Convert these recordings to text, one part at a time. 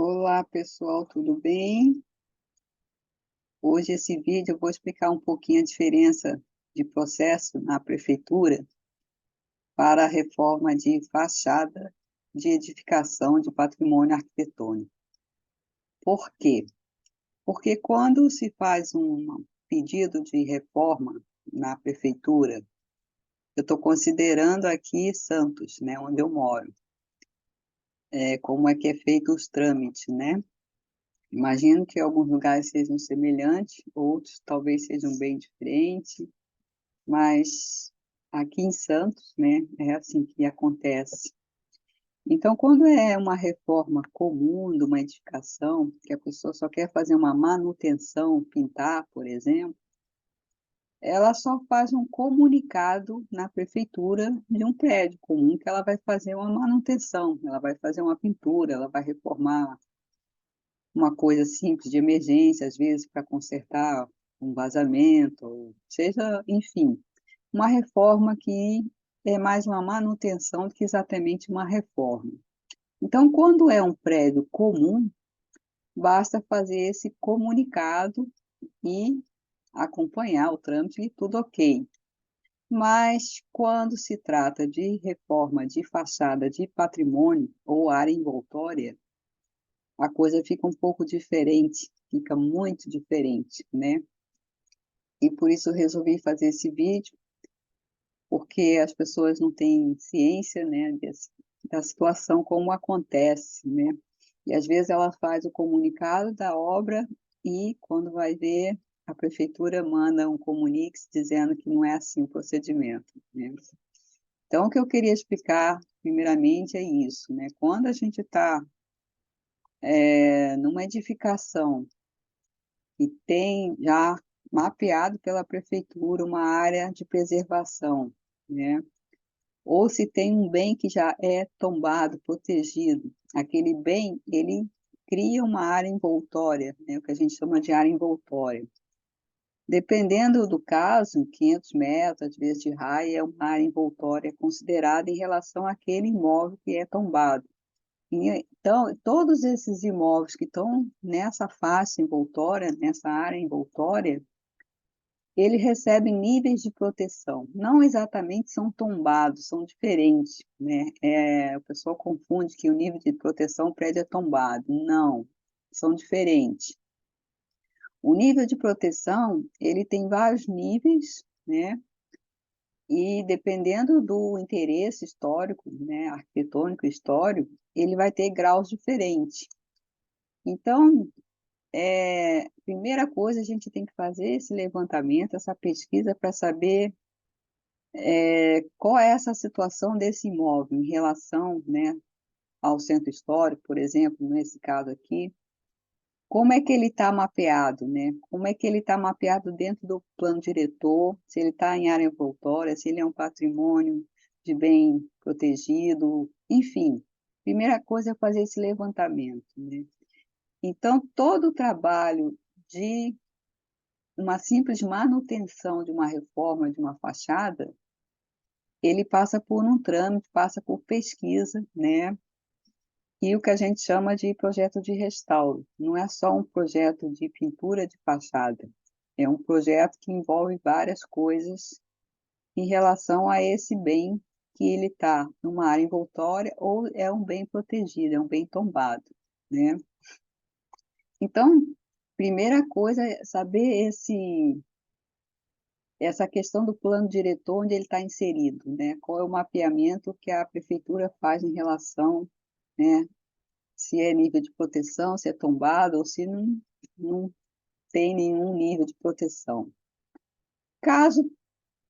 Olá, pessoal, tudo bem? Hoje esse vídeo eu vou explicar um pouquinho a diferença de processo na prefeitura para a reforma de fachada de edificação de patrimônio arquitetônico. Por quê? Porque quando se faz um pedido de reforma na prefeitura, eu estou considerando aqui Santos, né, onde eu moro, como é que é feito os trâmites, né? Imagino que alguns lugares sejam semelhantes, outros talvez sejam bem diferentes, mas aqui em Santos, né, é assim que acontece. Então, quando é uma reforma comum de uma edificação, que a pessoa só quer fazer uma manutenção, pintar, por exemplo, ela só faz um comunicado na prefeitura de um prédio comum que ela vai fazer uma manutenção, ela vai fazer uma pintura, ela vai reformar uma coisa simples de emergência, às vezes para consertar um vazamento, ou seja, enfim, uma reforma que é mais uma manutenção do que exatamente uma reforma. Então, quando é um prédio comum, basta fazer esse comunicado e acompanhar o trâmite e tudo ok. Mas quando se trata de reforma de fachada de patrimônio ou área envoltória, a coisa fica um pouco diferente, fica muito diferente, né? E por isso eu resolvi fazer esse vídeo, porque as pessoas não têm ciência, né, da situação como acontece, né? E às vezes ela faz o comunicado da obra e quando vai ver, a prefeitura manda um comunique dizendo que não é assim o procedimento, né? Então, o que eu queria explicar, primeiramente, é isso, né? Quando a gente está numa edificação e tem já mapeado pela prefeitura uma área de preservação, né? Ou se tem um bem que já é tombado, protegido, aquele bem, ele cria uma área envoltória, né? O que a gente chama de área envoltória. Dependendo do caso, 500 metros, às vezes de raia, é uma área envoltória considerada em relação àquele imóvel que é tombado. Então, todos esses imóveis que estão nessa faixa envoltória, nessa área envoltória, eles recebem níveis de proteção. Não exatamente são tombados, são diferentes, né? O pessoal confunde que o nível de proteção do prédio é tombado. Não, são diferentes. O nível de proteção, ele tem vários níveis, né? E dependendo do interesse histórico, né, arquitetônico histórico, ele vai ter graus diferentes. Então, primeira coisa, a gente tem que fazer esse levantamento, essa pesquisa para saber qual é essa situação desse imóvel em relação, né, ao centro histórico, por exemplo, nesse caso aqui. Como é que ele está mapeado, né? Como é que ele está mapeado dentro do plano diretor, se ele está em área envoltória, se ele é um patrimônio de bem protegido, enfim. Primeira coisa é fazer esse levantamento, né? Então, todo o trabalho de uma simples manutenção de uma reforma de uma fachada, ele passa por um trâmite, passa por pesquisa, né? E o que a gente chama de projeto de restauro. Não é só um projeto de pintura de fachada, é um projeto que envolve várias coisas em relação a esse bem que ele está numa área envoltória ou é um bem protegido, é um bem tombado, né? Então, primeira coisa é saber essa questão do plano diretor onde ele está inserido, né? Qual é o mapeamento que a prefeitura faz em relação, né, se é nível de proteção, se é tombado ou se não tem nenhum nível de proteção. Caso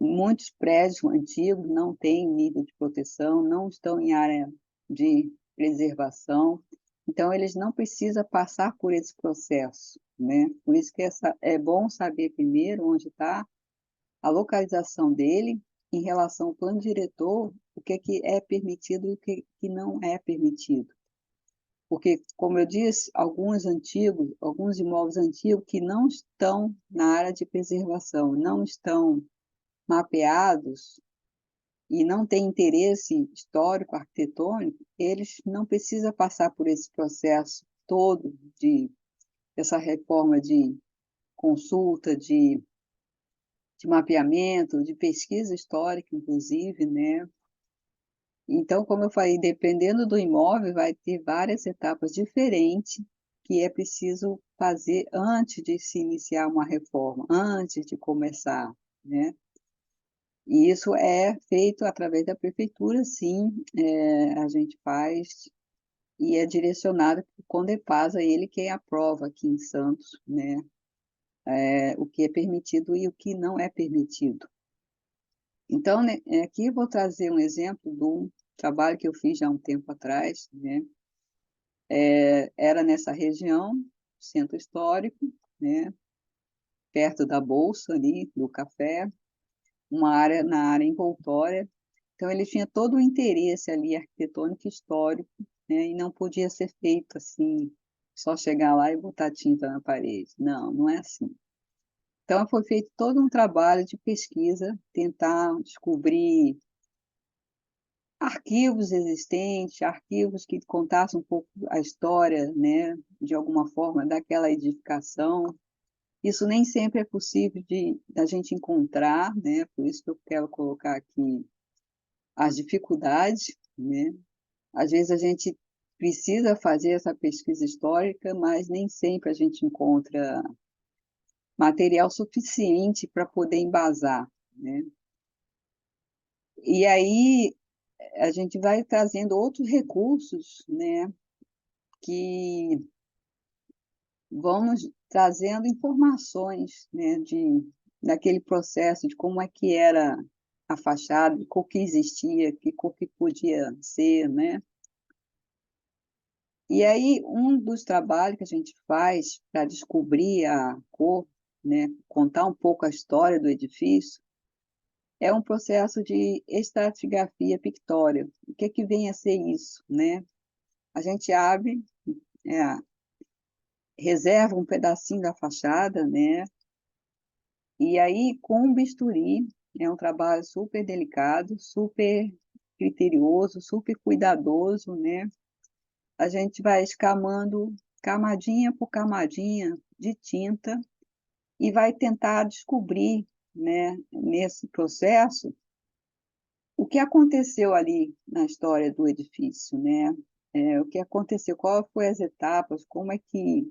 muitos prédios antigos não tenham nível de proteção, não estão em área de preservação, então eles não precisam passar por esse processo, né? Por isso que é bom saber primeiro onde está a localização dele em relação ao plano diretor, o que é permitido e o que não é permitido. Porque, como eu disse, alguns imóveis antigos que não estão na área de preservação, não estão mapeados e não têm interesse histórico, arquitetônico, eles não precisam passar por esse processo todo dessa reforma de consulta, de mapeamento, de pesquisa histórica, inclusive, né. Então, como eu falei, dependendo do imóvel, vai ter várias etapas diferentes que é preciso fazer antes de se iniciar uma reforma, antes de começar, né. E isso é feito através da prefeitura, sim, a gente faz e é direcionado para o Condepasa, ele quem aprova aqui em Santos, né, o que é permitido e o que não é permitido. Então, né, aqui eu vou trazer um exemplo de um trabalho que eu fiz já há um tempo atrás, né, era nessa região, centro histórico, né, perto da Bolsa ali, do café, uma área na área envoltória. Então ele tinha todo o interesse ali arquitetônico e histórico, né, e não podia ser feito assim, só chegar lá e botar tinta na parede. Não, não é assim. Então foi feito todo um trabalho de pesquisa, tentar descobrir arquivos existentes, arquivos que contassem um pouco a história, né, de alguma forma, daquela edificação. Isso nem sempre é possível da gente encontrar, né, por isso que eu quero colocar aqui as dificuldades, né. Às vezes a gente precisa fazer essa pesquisa histórica, mas nem sempre a gente encontra material suficiente para poder embasar, né. E aí a gente vai trazendo outros recursos, né, que vão nos trazendo informações, né, daquele processo, de como é que era a fachada, que cor que existia, que cor que podia ser, né. E aí, um dos trabalhos que a gente faz para descobrir a cor, né, contar um pouco a história do edifício, é um processo de estratigrafia pictória. O que que vem a ser isso, né? A gente abre, eh, reserva um pedacinho da fachada, né, e aí com um bisturi, é um trabalho super delicado, super criterioso, super cuidadoso, né, a gente vai escamando camadinha por camadinha de tinta e vai tentar descobrir, né, nesse processo, o que aconteceu ali na história do edifício, né, o que aconteceu, qual foi as etapas, como é que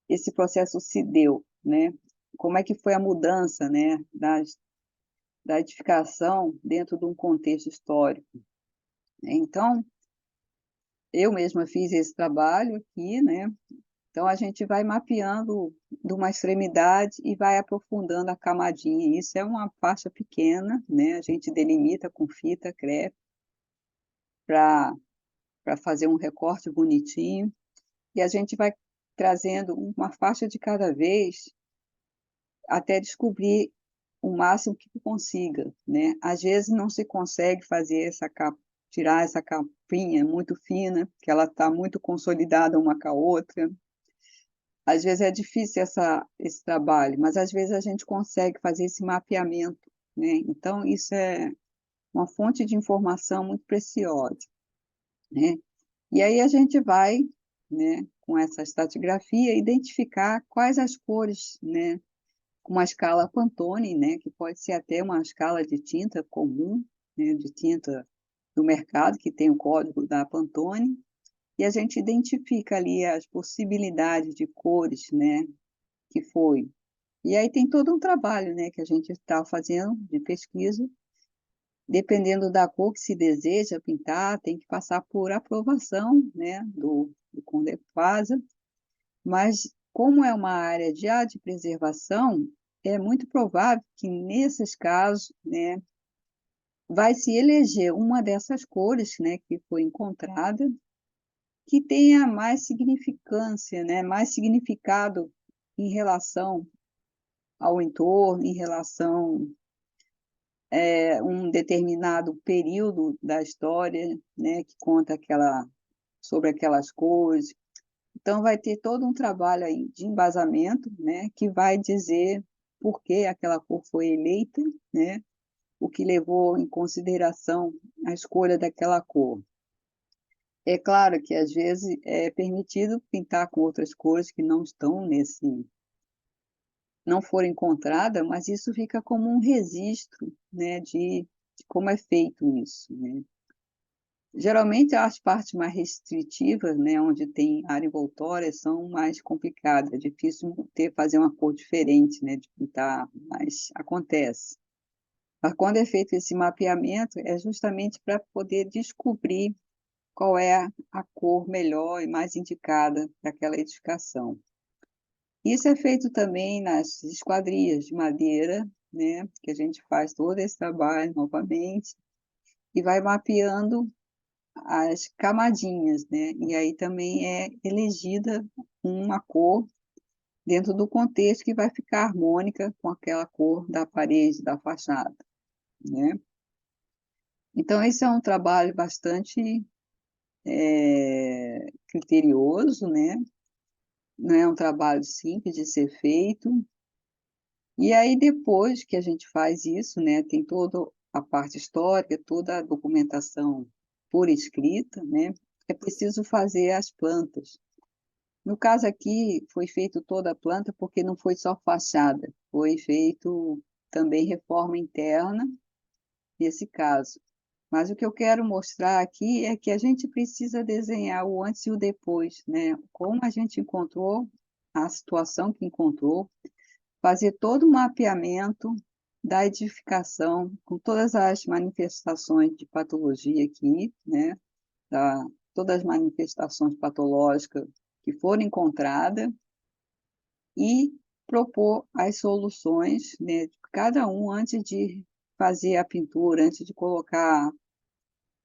esse processo se deu, né, como é que foi a mudança, né, da edificação dentro de um contexto histórico. Então, eu mesma fiz esse trabalho aqui, né. Então a gente vai mapeando de uma extremidade e vai aprofundando a camadinha, isso é uma faixa pequena, né, a gente delimita com fita crepe para fazer um recorte bonitinho, e a gente vai trazendo uma faixa de cada vez, até descobrir o máximo que consiga, né. Às vezes não se consegue fazer essa capa, tirar essa capinha muito fina, que ela está muito consolidada uma com a outra. Às vezes é difícil esse trabalho, mas às vezes a gente consegue fazer esse mapeamento, né, então isso é uma fonte de informação muito preciosa, né. E aí a gente vai, né, com essa estratigrafia, identificar quais as cores, né, com uma escala Pantone, né, que pode ser até uma escala de tinta comum, né, de tinta do mercado, que tem o código da Pantone, e a gente identifica ali as possibilidades de cores, né, que foi. E aí tem todo um trabalho, né, que a gente está fazendo de pesquisa, dependendo da cor que se deseja pintar, tem que passar por aprovação, né, do Condefasa, mas como é uma área já de preservação, é muito provável que nesses casos, né, vai se eleger uma dessas cores, né, que foi encontrada, que tenha mais significância, né, mais significado em relação ao entorno, em relação um determinado período da história, né, que conta sobre aquelas coisas. Então vai ter todo um trabalho aí de embasamento, né, que vai dizer por que aquela cor foi eleita, né, o que levou em consideração a escolha daquela cor. É claro que às vezes é permitido pintar com outras cores que não estão não foram encontradas, mas isso fica como um registro, né, de como é feito isso, né. Geralmente as partes mais restritivas, né, onde tem área envoltória, são mais complicadas, é difícil fazer uma cor diferente, né, de pintar, mas acontece. Mas quando é feito esse mapeamento, é justamente para poder descobrir qual é a cor melhor e mais indicada para aquela edificação. Isso é feito também nas esquadrias de madeira, né, que a gente faz todo esse trabalho novamente, e vai mapeando as camadinhas, né, e aí também é elegida uma cor dentro do contexto que vai ficar harmônica com aquela cor da parede, da fachada, né. Então esse é um trabalho bastante, criterioso, né, não é um trabalho simples de ser feito. E aí depois que a gente faz isso, né, tem toda a parte histórica, toda a documentação por escrita, né, é preciso fazer as plantas. No caso aqui, foi feito toda a planta, porque não foi só fachada, foi feito também reforma interna, nesse caso. Mas o que eu quero mostrar aqui é que a gente precisa desenhar o antes e o depois, né, como a gente encontrou, a situação que encontrou, fazer todo o mapeamento da edificação, com todas as manifestações de patologia aqui, né, da todas as manifestações patológicas que foram encontradas, e propor as soluções, né, de cada um antes de fazer a pintura, antes de colocar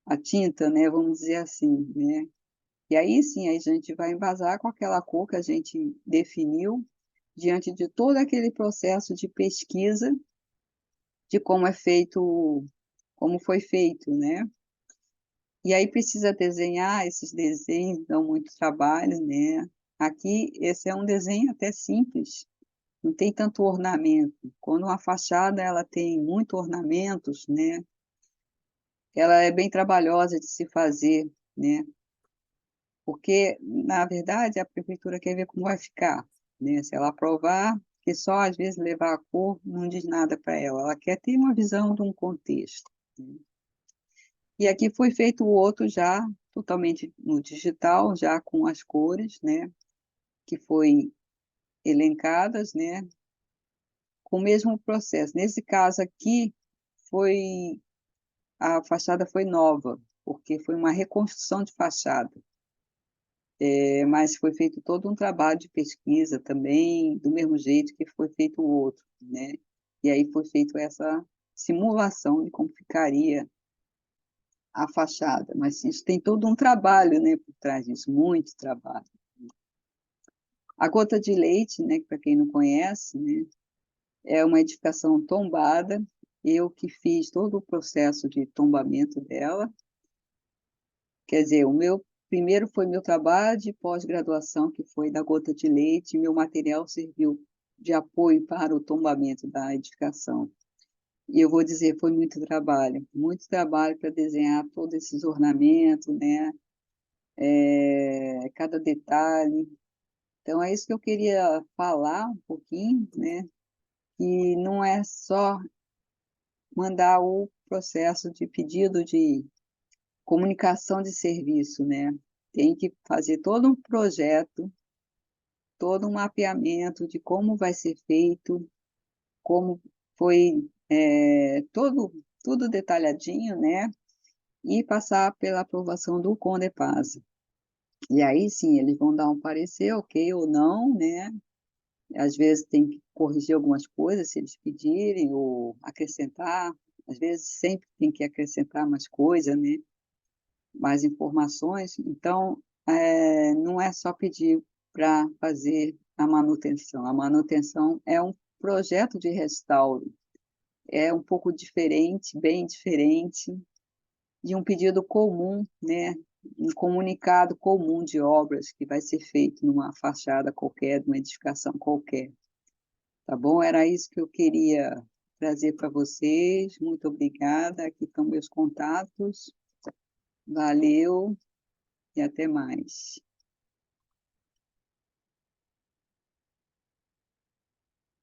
a tinta, né, vamos dizer assim, né. E aí sim, a gente vai embasar com aquela cor que a gente definiu, diante de todo aquele processo de pesquisa de como é feito, como foi feito, né. E aí precisa desenhar, esses desenhos dão muito trabalho, né. Aqui, esse é um desenho até simples, não tem tanto ornamento. Quando uma fachada ela tem muito ornamentos, né, ela é bem trabalhosa de se fazer, né, porque, na verdade, a prefeitura quer ver como vai ficar, né, se ela aprovar, que só às vezes levar a cor não diz nada para ela quer ter uma visão de um contexto, né. E aqui foi feito o outro já totalmente no digital, já com as cores, né, que foi elencadas, né, com o mesmo processo. Nesse caso aqui, foi a fachada foi nova, porque foi uma reconstrução de fachada, mas foi feito todo um trabalho de pesquisa também, do mesmo jeito que foi feito o outro, né. E aí foi feito essa simulação de como ficaria a fachada, mas isso tem todo um trabalho, né, por trás disso, muito trabalho. A Gota de Leite, né, para quem não conhece, né, é uma edificação tombada, eu que fiz todo o processo de tombamento dela, quer dizer, o meu primeiro foi meu trabalho de pós-graduação, que foi da Gota de Leite, meu material serviu de apoio para o tombamento da edificação. E eu vou dizer, foi muito trabalho para desenhar todos esses ornamentos, né, cada detalhe. Então é isso que eu queria falar um pouquinho, né, que não é só mandar o processo de pedido de comunicação de serviço, né, tem que fazer todo um projeto, todo um mapeamento de como vai ser feito, como foi, tudo detalhadinho, né, e passar pela aprovação do CONDEPAS. E aí sim, eles vão dar um parecer, ok ou não, né. Às vezes tem que corrigir algumas coisas, se eles pedirem, ou acrescentar, às vezes sempre tem que acrescentar mais coisa, né, mais informações. Então, não é só pedir para fazer a manutenção é um projeto de restauro, é um pouco diferente, bem diferente de um pedido comum, né, um comunicado comum de obras que vai ser feito numa fachada qualquer, de uma edificação qualquer. Tá bom? Era isso que eu queria trazer para vocês. Muito obrigada. Aqui estão meus contatos. Valeu. e até mais.